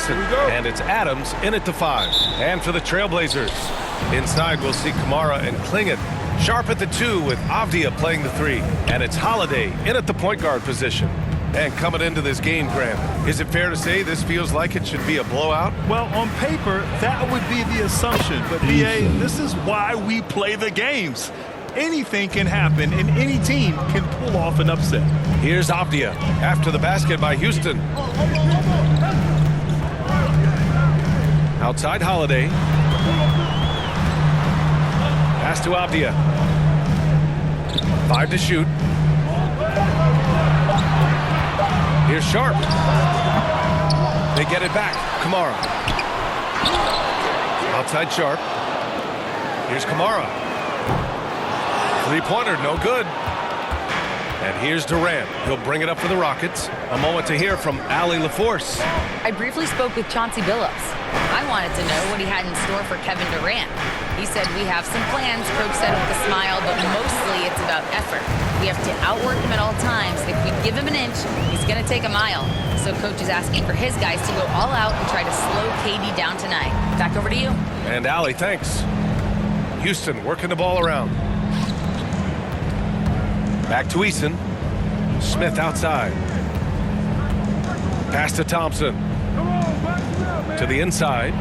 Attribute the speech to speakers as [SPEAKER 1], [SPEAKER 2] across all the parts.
[SPEAKER 1] Houston. And it's Adams in at the 5. And for the Trailblazers, inside we'll see Kamara and Klingon. Sharp at the 2 with Avdia playing the 3. And it's Holiday in at the point guard position. And coming into this game, Grant, is it fair to say this feels like it should be a blowout?
[SPEAKER 2] Well, on paper, that would be the assumption. But, B.A., this is why we play the games. Anything can happen, and any team can pull off an upset.
[SPEAKER 1] Here's Avdia after the basket by Houston. Outside Holiday. Pass to Avdia. 5 to shoot. Here's Sharp. They get it back. Kamara. Outside Sharp. Here's Kamara. Three-pointer, no good. And here's Durant. He'll bring it up for the Rockets. A moment to hear from Allie LaForce.
[SPEAKER 3] I briefly spoke with Chauncey Billups. I wanted to know what he had in store for Kevin Durant. He said, we have some plans, Coach said with a smile, but mostly it's about effort. We have to outwork him at all times. If we give him an inch, he's going to take a mile. So Coach is asking for his guys to go all out and try to slow KD down tonight. Back over to you.
[SPEAKER 1] And Allie, thanks. Houston working the ball around. Back to Eason. Smith outside. Pass to Thompson. To the inside.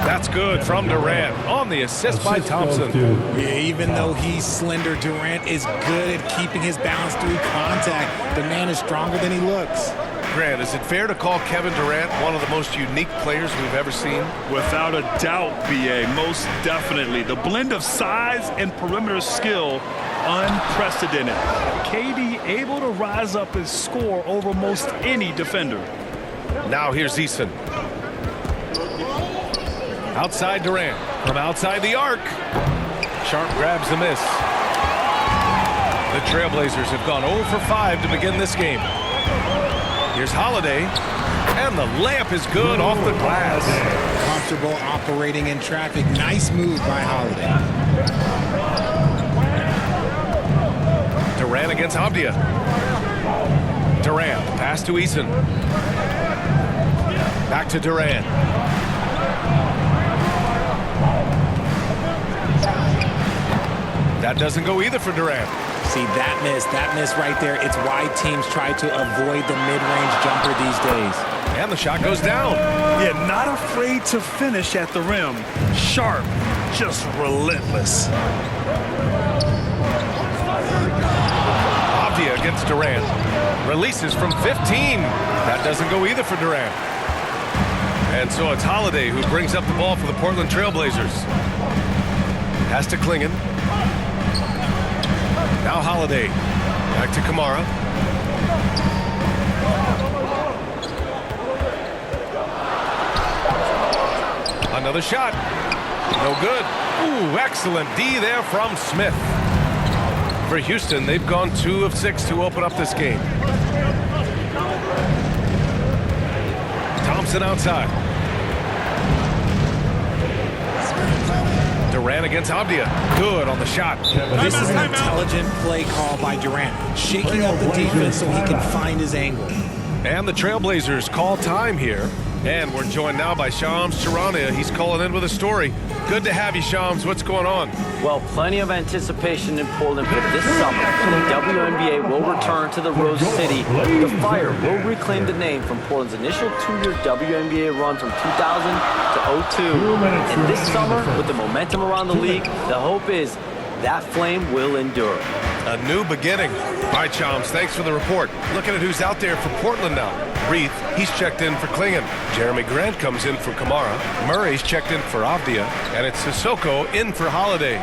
[SPEAKER 1] That's good from Durant on the assist by Thompson.
[SPEAKER 4] Yeah, even though he's slender, Durant is good at keeping his balance through contact. The man is stronger than he looks.
[SPEAKER 1] Grant, is it fair to call Kevin Durant one of the most unique players we've ever seen?
[SPEAKER 2] Without a doubt, B.A., most definitely. The blend of size and perimeter skill, unprecedented. KD able to rise up and score over most any defender.
[SPEAKER 1] Now here's Eason. Outside Durant. From outside the arc. Sharp grabs the miss. The Trailblazers have gone 0 for 5 to begin this game. Here's Holiday. And the layup is good off the glass.
[SPEAKER 4] Comfortable operating in traffic. Nice move by Holiday.
[SPEAKER 1] Durant against Avdia. Durant. Pass to Eason. Back to Durant. That doesn't go either for Durant.
[SPEAKER 4] See, that miss right there, it's why teams try to avoid the mid-range jumper these days.
[SPEAKER 1] And the shot goes down.
[SPEAKER 2] Yeah, not afraid to finish at the rim. Sharp, just relentless.
[SPEAKER 1] Avdia against Durant. Releases from 15. That doesn't go either for Durant. And so it's Holiday who brings up the ball for the Portland Trailblazers. Pass to Klingon. Now Holiday. Back to Kamara. Another shot. No good. Ooh, excellent D there from Smith. For Houston, they've gone 2 of 6 to open up this game. Thompson outside. Durant against Avdia. Good on the shot.
[SPEAKER 4] This is an intelligent play call by Durant, shaking up the defense so he can find his angle.
[SPEAKER 1] And the Trailblazers call time here. And we're joined now by Shams Charania. He's calling in with a story. Good to have you, Shams. What's going on?
[SPEAKER 5] Well, plenty of anticipation in Portland, but this summer, the WNBA will return to the Rose City. The Fire will reclaim the name from Portland's initial 2-year WNBA run from 2000 to 2002. And this summer, with the momentum around the league, the hope is that flame will endure.
[SPEAKER 1] A new beginning. All right, Shams, thanks for the report. Looking at who's out there for Portland now. Reith, he's checked in for Klingon. Jeremy Grant comes in for Kamara. Murray's checked in for Avdia. And it's Sissoko in for Holiday.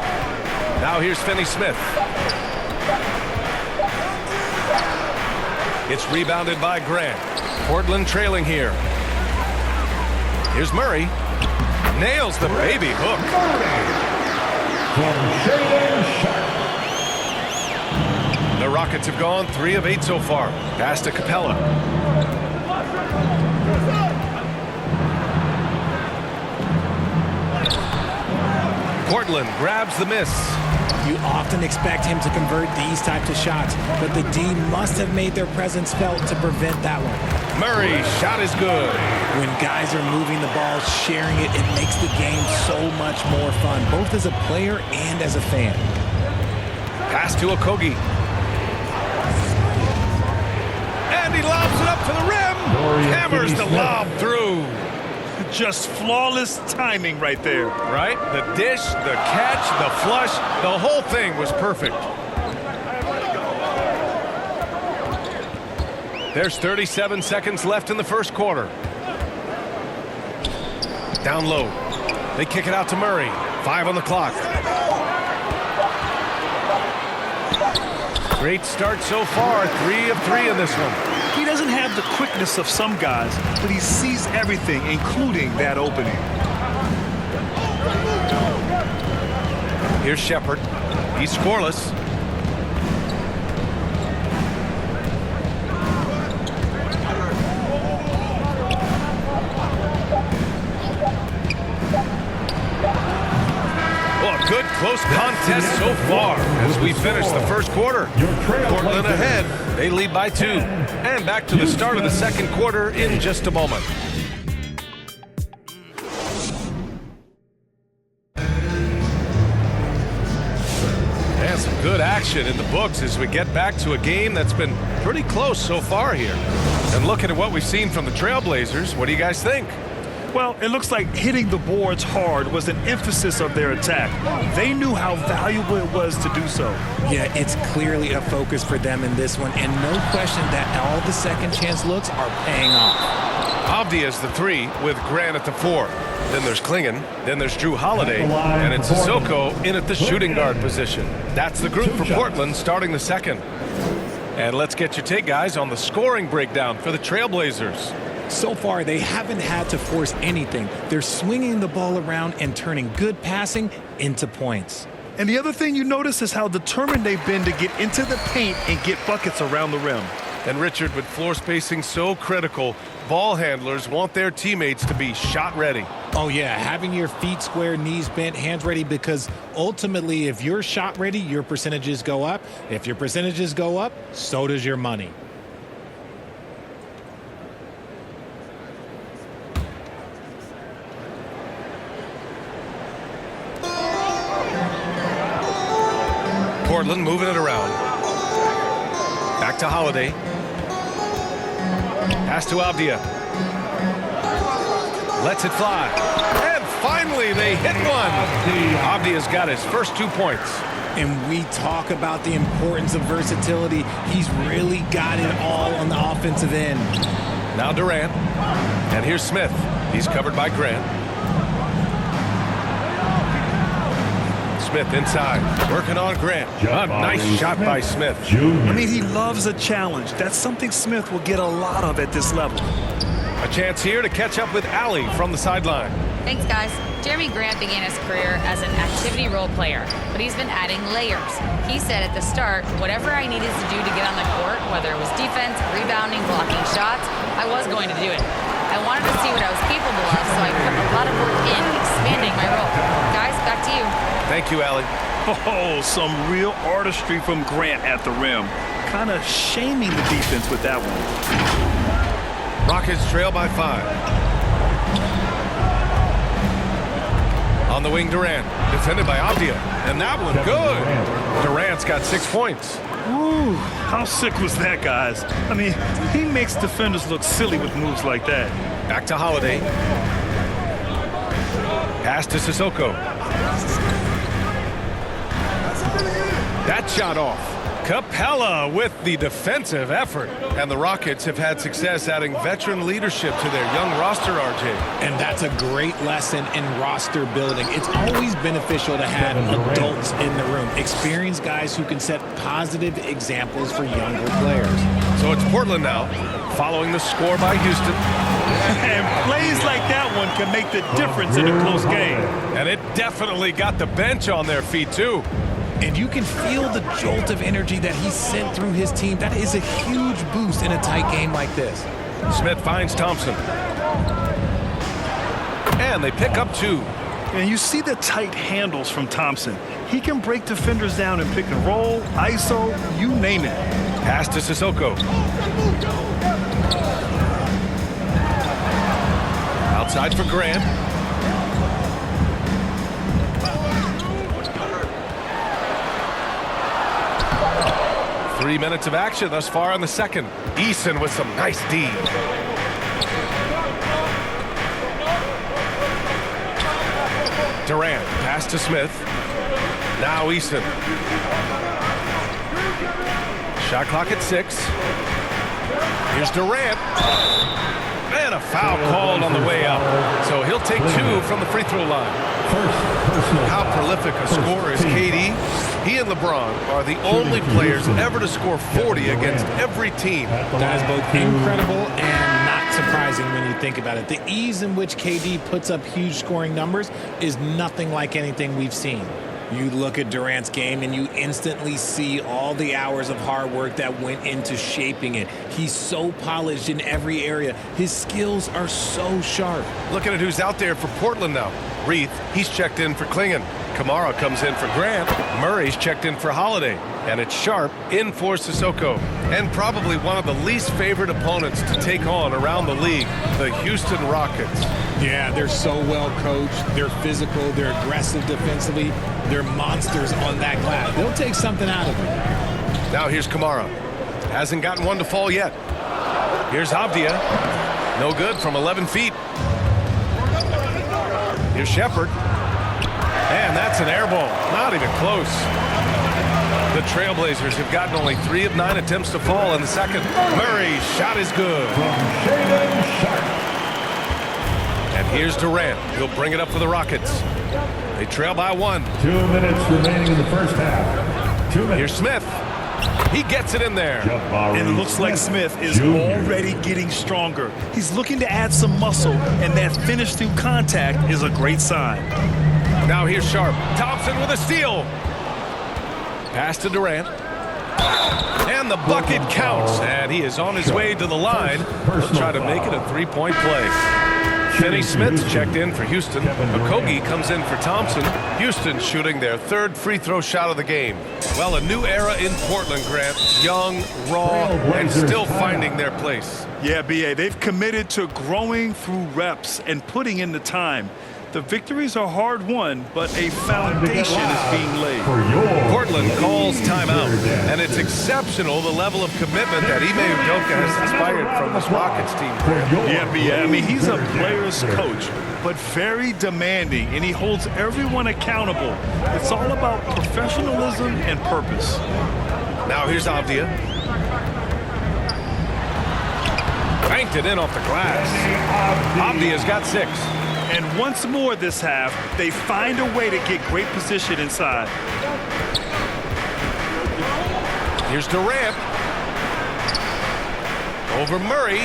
[SPEAKER 1] Now here's Finney-Smith. It's rebounded by Grant. Portland trailing here. Here's Murray. Nails the baby hook. The Rockets have gone 3 of 8 so far. Pass to Capella. Portland grabs the miss.
[SPEAKER 4] You often expect him to convert these types of shots, but the D must have made their presence felt to prevent that one.
[SPEAKER 1] Murray's shot is good.
[SPEAKER 4] When guys are moving the ball, sharing it, it makes the game so much more fun, both as a player and as a fan.
[SPEAKER 1] Pass to Okogie. And he lobs it up for the rim. Hammers the lob through.
[SPEAKER 2] Just flawless timing right there.
[SPEAKER 1] Right? The dish, the catch, the flush, the whole thing was perfect. There's 37 seconds left in the first quarter. Down low. They kick it out to Murray. 5 on the clock. Great start so far. 3 of 3 in this one.
[SPEAKER 2] He doesn't have the quickness of some guys, but he sees everything, including that opening.
[SPEAKER 1] Here's Shepard. He's scoreless. Good close contest so far as we finish the first quarter. Portland ahead. They lead by 2. And back to the start of the second quarter in just a moment. And some good action in the books as we get back to a game that's been pretty close so far here. And looking at what we've seen from the Trailblazers, what do you guys think?
[SPEAKER 2] Well, it looks like hitting the boards hard was an emphasis of their attack. They knew how valuable it was to do so.
[SPEAKER 4] Yeah, it's clearly a focus for them in this one, and no question that all the second chance looks are paying off.
[SPEAKER 1] Avdia is the 3 with Grant at the 4. Then there's Klingon. Then there's Drew Holiday. And it's Sissoko in at the shooting guard position. That's the group for Portland starting the second. And let's get your take, guys, on the scoring breakdown for the Trailblazers.
[SPEAKER 4] So far, they haven't had to force anything. They're swinging the ball around and turning good passing into points.
[SPEAKER 2] And the other thing you notice is how determined they've been to get into the paint and get buckets around the rim.
[SPEAKER 1] And Richard, with floor spacing so critical, ball handlers want their teammates to be shot ready.
[SPEAKER 4] Oh, yeah, having your feet square, knees bent, hands ready, because ultimately, if you're shot ready, your percentages go up. If your percentages go up, so does your money.
[SPEAKER 1] Portland moving it around. Back to Holiday. Pass to Avdia. Lets it fly. And finally they hit one. Avdia's got his first 2 points.
[SPEAKER 4] And we talk about the importance of versatility. He's really got it all on the offensive end.
[SPEAKER 1] Now Durant. And here's Smith. He's covered by Grant. Smith inside, working on Grant. A nice shot by Smith.
[SPEAKER 2] I mean, he loves a challenge. That's something Smith will get a lot of at this level.
[SPEAKER 1] A chance here to catch up with Allie from the sideline.
[SPEAKER 3] Thanks, guys. Jeremy Grant began his career as an activity role player, but he's been adding layers. He said at the start, whatever I needed to do to get on the court, whether it was defense, rebounding, blocking shots, I was going to do it. I wanted to see what I was capable of, so I put a lot of work in expanding my role. Guys, back to you.
[SPEAKER 1] Thank you, Allie.
[SPEAKER 2] Oh, some real artistry from Grant at the rim. Kind of shaming the defense with that one.
[SPEAKER 1] Rockets trail by 5. On the wing, Durant. Defended by Avdia. And that one good. Durant's got 6 points.
[SPEAKER 2] Ooh, how sick was that, guys? I mean, he makes defenders look silly with moves like that.
[SPEAKER 1] Back to Holiday. Pass to Sissoko. That shot off. Capella with the defensive effort. And the Rockets have had success adding veteran leadership to their young roster, RJ.
[SPEAKER 4] And that's a great lesson in roster building. It's always beneficial to have adults in the room, experienced guys who can set positive examples for younger players.
[SPEAKER 1] So it's Portland now, following the score by Houston.
[SPEAKER 2] And plays like that one can make the difference in a close game.
[SPEAKER 1] And it definitely got the bench on their feet, too.
[SPEAKER 4] And you can feel the jolt of energy that he sent through his team. That is a huge boost in a tight game like this.
[SPEAKER 1] Smith finds Thompson. And they pick up 2.
[SPEAKER 2] And you see the tight handles from Thompson. He can break defenders down in pick and roll, ISO, you name it.
[SPEAKER 1] Pass to Sissoko. Outside for Grant. Three minutes of action thus far in the second. Eason with some nice D. Durant, pass to Smith. Now Eason. Shot clock at 6. Here's Durant. And a foul called on the way up. So he'll take 2 from the free throw line. How prolific a scorer is KD? He and LeBron are the only players ever to score 40 against every team.
[SPEAKER 4] That is both incredible and not surprising when you think about it. The ease in which KD puts up huge scoring numbers is nothing like anything we've seen. You look at Durant's game and you instantly see all the hours of hard work that went into shaping it. He's so polished in every area. His skills are so sharp.
[SPEAKER 1] Looking at who's out there for Portland now. Reith, he's checked in for Klingon. Kamara comes in for Grant. Murray's checked in for Holiday. And it's Sharp in for Sissoko. And probably one of the least favorite opponents to take on around the league, the Houston Rockets.
[SPEAKER 4] Yeah, they're so well coached. They're physical. They're aggressive defensively. They're monsters on that glass. They'll take something out of it.
[SPEAKER 1] Now here's Kamara. Hasn't gotten one to fall yet. Here's Avdia. No good from 11 feet. Here's Shepard. And that's an air ball. Not even close. The Trailblazers have gotten only 3 of 9 attempts to fall in the second. Murray's shot is good. And here's Durant. He'll bring it up for the Rockets. They trail by 1.
[SPEAKER 6] 2 minutes remaining in the first half. 2 minutes.
[SPEAKER 1] Here's Smith. He gets it in there.
[SPEAKER 2] And it looks like Smith is already getting stronger. He's looking to add some muscle, and that finish through contact is a great sign.
[SPEAKER 1] Now here's Sharp. Thompson with a steal. Pass to Durant. And the bucket counts. And he is on his way to the line. He'll try to make it a 3-point play. Finney Smith checked in for Houston. Okogie comes in for Thompson. Houston shooting their 3rd free throw shot of the game. Well, a new era in Portland, Grant. Young, raw, and still finding their place.
[SPEAKER 2] Yeah, B.A., they've committed to growing through reps and putting in the time. The victories are hard-won, but a foundation is being laid.
[SPEAKER 1] Portland calls timeout, and it's exceptional the level of commitment that Ime Udoka has inspired from this Rockets team.
[SPEAKER 2] Yeah, B.A., I mean, he's a player's coach, but very demanding, and he holds everyone accountable. It's all about professionalism and purpose.
[SPEAKER 1] Now here's Avdia. Banked it in off the glass. Avdia's got 6.
[SPEAKER 2] And once more this half, they find a way to get great position inside.
[SPEAKER 1] Here's Durant. Over Murray.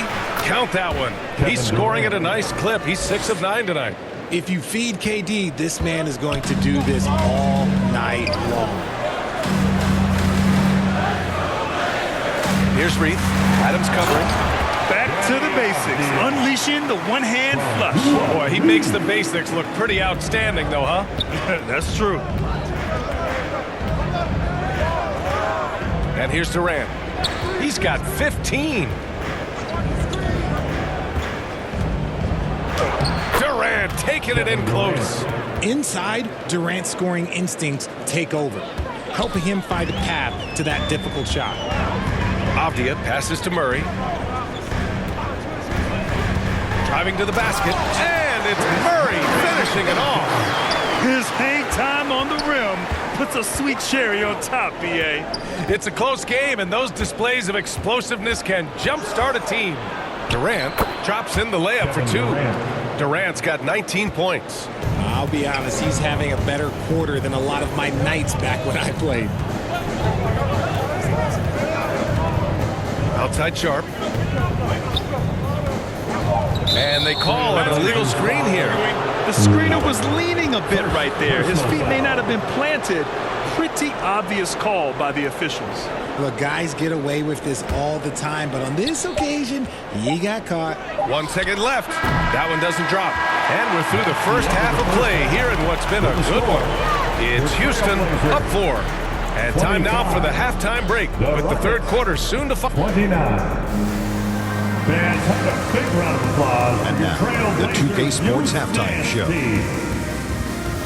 [SPEAKER 1] Count that one. He's scoring at a nice clip. He's 6 of 9 tonight.
[SPEAKER 4] If you feed KD, this man is going to do this all night long.
[SPEAKER 1] Here's Reith. Adams covering.
[SPEAKER 2] Back to the basics, unleashing the one-hand flush.
[SPEAKER 1] Boy, he makes the basics look pretty outstanding, though, huh?
[SPEAKER 2] That's true.
[SPEAKER 1] And here's Durant. He's got 15. Durant taking it in close.
[SPEAKER 4] Inside, Durant's scoring instincts take over, helping him find a path to that difficult shot.
[SPEAKER 1] Avdia passes to Murray. Driving to the basket, and it's Murray finishing it off.
[SPEAKER 2] His hang time on the rim puts a sweet cherry on top, B.A.
[SPEAKER 1] It's a close game, and those displays of explosiveness can jumpstart a team. Durant drops in the layup for 2. Durant's got 19 points.
[SPEAKER 4] I'll be honest, he's having a better quarter than a lot of my nights back when I played.
[SPEAKER 1] Outside Sharp. And they call an illegal screen here.
[SPEAKER 2] The screener was leaning a bit right there. His feet may not have been planted. Pretty obvious call by the officials.
[SPEAKER 4] Look, guys get away with this all the time, but on this occasion, he got caught.
[SPEAKER 1] 1 second left. That one doesn't drop. And we're through the first half of play here in what's been a good one. It's Houston up 4. And time now for the halftime break with the third quarter soon to follow.
[SPEAKER 6] 29. Fans, have a big round of applause.
[SPEAKER 7] And now, the 2K Sports Halftime Show.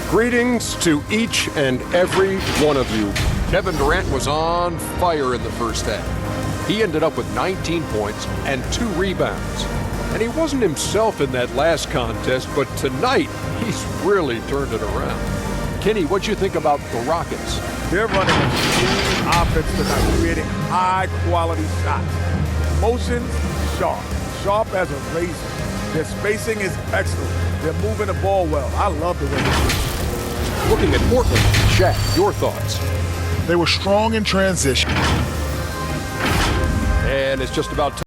[SPEAKER 8] Greetings to each and every one of you. Kevin Durant was on fire in the first half. He ended up with 19 points and 2 rebounds. And he wasn't himself in that last contest, but tonight, he's really turned it around. Kenny, what'd you think about the Rockets?
[SPEAKER 9] They're running a clean offense tonight, creating high-quality shots. Motion, sharp as a razor. Their spacing is excellent. They're moving the ball well. I love the way they do.
[SPEAKER 8] Looking at Portland, Shaq, your thoughts?
[SPEAKER 10] They were strong in transition.
[SPEAKER 8] And it's just about time.